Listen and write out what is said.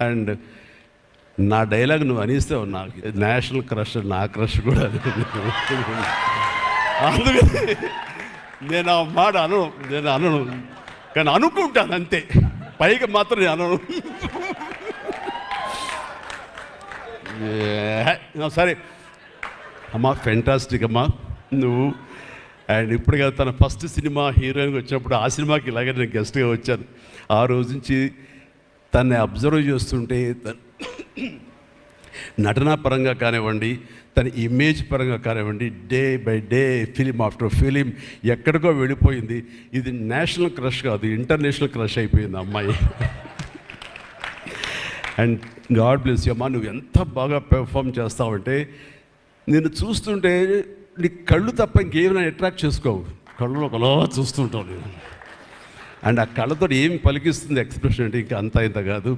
And నా dialogue నువ్వు అనిస్తే నాకు నేషనల్ క్రష్, నా క్రష్ కూడా అది. అందుకని నేను ఆ మాట నేను అనను, కానీ అనుకుంటాను అంతే, పైకి మాత్రం నేను అనను. సరే అమ్మా, ఫెంటాస్టిక్ అమ్మా నువ్వు. అండ్ ఇప్పుడు కదా తన ఫస్ట్ సినిమా హీరోయిన్గా వచ్చినప్పుడు ఆ సినిమాకి ఇలాగే నేను గెస్ట్గా వచ్చాను. ఆ రోజు నుంచి తనని అబ్జర్వ్ చేస్తుంటే నటనా పరంగా కానివ్వండి, తన ఇమేజ్ పరంగా కానివ్వండి, day by day film after film ఎక్కడికో వెళ్ళిపోయింది. ఇది నేషనల్ క్రష్ కాదు, ఇంటర్నేషనల్ క్రష్ అయిపోయింది అమ్మాయి. అండ్ గాడ్ బ్లెస్ యూ అమ్మా. నువ్వు ఎంత బాగా పెర్ఫామ్ చేస్తావంటే నేను చూస్తుంటే నీ కళ్ళు తప్ప ఇంకేమైనా అట్రాక్ట్ చేసుకోవు, కళ్ళు ఒకలా చూస్తుంటావు నేను. అండ్ ఆ కళ్ళతో ఏం పలికిస్తుంది ఎక్స్ప్రెషన్ అంటే ఇంకా అంత ఇంత కాదు.